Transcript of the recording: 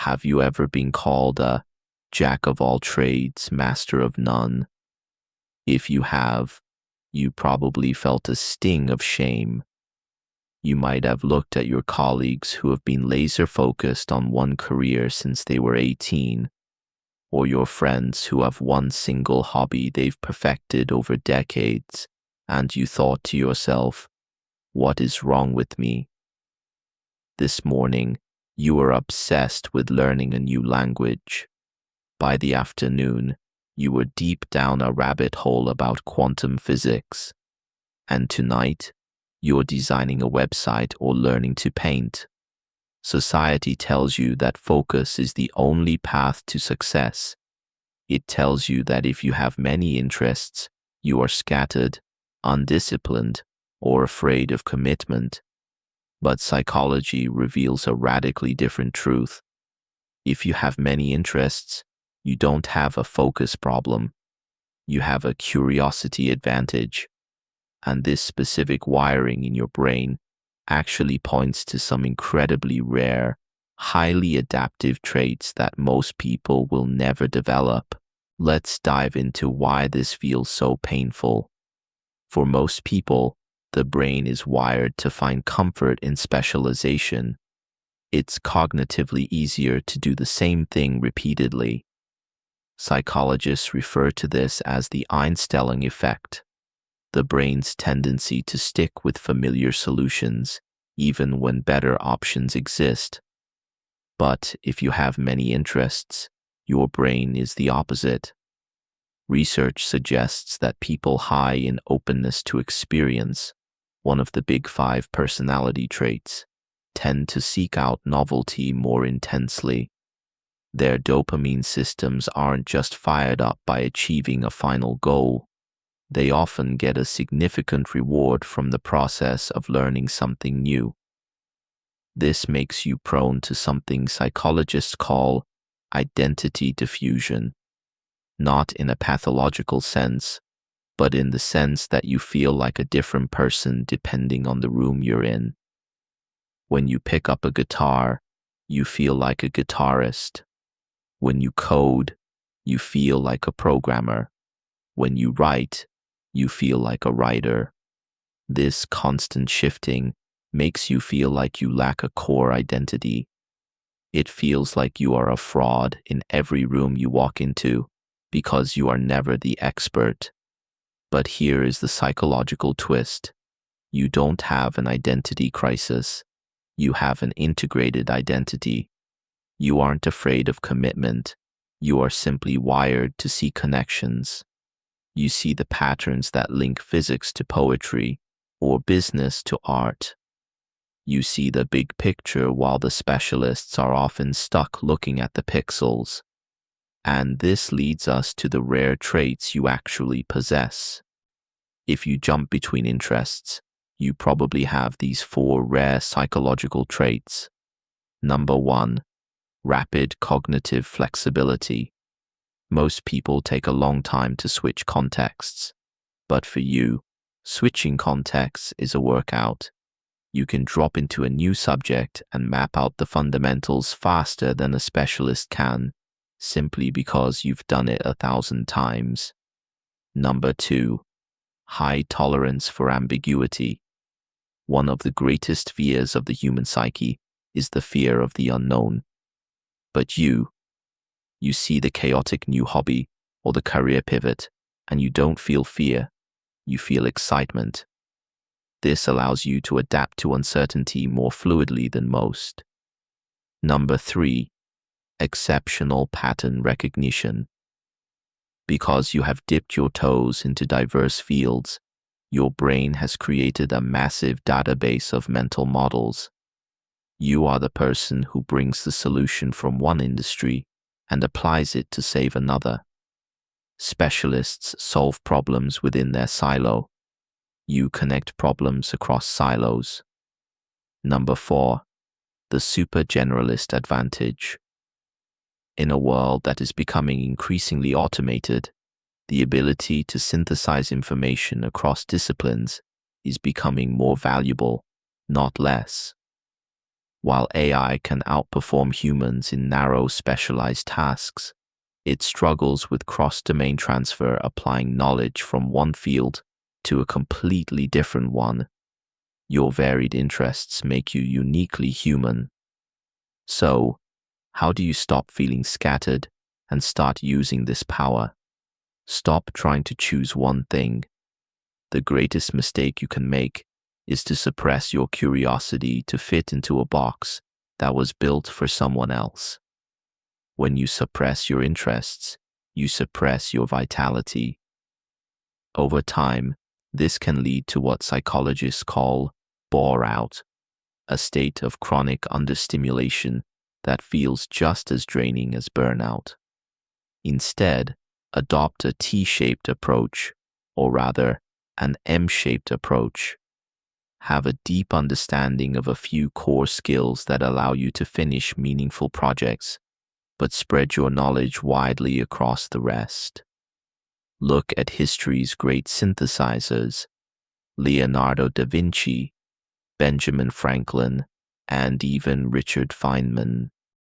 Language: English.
Have you ever been called a jack of all trades, master of none? If you have, you probably felt a sting of shame. You might have looked at your colleagues who have been laser focused on one career since they were 18, or your friends who have one single hobby they've perfected over decades, and you thought to yourself, what is wrong with me? This morning, you were obsessed with learning a new language. By the afternoon, you were deep down a rabbit hole about quantum physics. And tonight, you're designing a website or learning to paint. Society tells you that focus is the only path to success. It tells you that if you have many interests, you are scattered, undisciplined, or afraid of commitment. But psychology reveals a radically different truth. If you have many interests, you don't have a focus problem. You have a curiosity advantage. And this specific wiring in your brain actually points to some incredibly rare, highly adaptive traits that most people will never develop. Let's dive into why this feels so painful. For most people, the brain is wired to find comfort in specialization. It's cognitively easier to do the same thing repeatedly. Psychologists refer to this as the Einstellung effect, the brain's tendency to stick with familiar solutions, even when better options exist. But if you have many interests, your brain is the opposite. Research suggests that people high in openness to experience, one of the big 5 personality traits, tend to seek out novelty more intensely. Their dopamine systems aren't just fired up by achieving a final goal. They often get a significant reward from the process of learning something new. This makes you prone to something psychologists call identity diffusion, not in a pathological sense, but in the sense that you feel like a different person depending on the room you're in. When you pick up a guitar, you feel like a guitarist. When you code, you feel like a programmer. When you write, you feel like a writer. This constant shifting makes you feel like you lack a core identity. It feels like you are a fraud in every room you walk into because you are never the expert. But here is the psychological twist. You don't have an identity crisis. You have an integrated identity. You aren't afraid of commitment. You are simply wired to see connections. You see the patterns that link physics to poetry or business to art. You see the big picture while the specialists are often stuck looking at the pixels. And this leads us to the rare traits you actually possess. If you jump between interests, you probably have these 4 rare psychological traits. Number 1, rapid cognitive flexibility. Most people take a long time to switch contexts, but for you, switching contexts is a workout. You can drop into a new subject and map out the fundamentals faster than a specialist can, simply because you've done it 1,000 times. Number 2, high tolerance for ambiguity. One of the greatest fears of the human psyche is the fear of the unknown. But you see the chaotic new hobby or the career pivot, and you don't feel fear, you feel excitement. This allows you to adapt to uncertainty more fluidly than most. Number 3, exceptional pattern recognition. Because you have dipped your toes into diverse fields, your brain has created a massive database of mental models. You are the person who brings the solution from one industry and applies it to save another. Specialists solve problems within their silo. You connect problems across silos. Number 4, the super generalist advantage. In a world that is becoming increasingly automated, the ability to synthesize information across disciplines is becoming more valuable, not less. While AI can outperform humans in narrow, specialized tasks, it struggles with cross-domain transfer, applying knowledge from one field to a completely different one. Your varied interests make you uniquely human. So, how do you stop feeling scattered and start using this power? Stop trying to choose one thing. The greatest mistake you can make is to suppress your curiosity to fit into a box that was built for someone else. When you suppress your interests, you suppress your vitality. Over time, this can lead to what psychologists call bore-out, a state of chronic understimulation that feels just as draining as burnout. Instead, adopt a T-shaped approach, or rather, an M-shaped approach. Have a deep understanding of a few core skills that allow you to finish meaningful projects, but spread your knowledge widely across the rest. Look at history's great synthesizers, Leonardo da Vinci, Benjamin Franklin, and even Richard Feynman.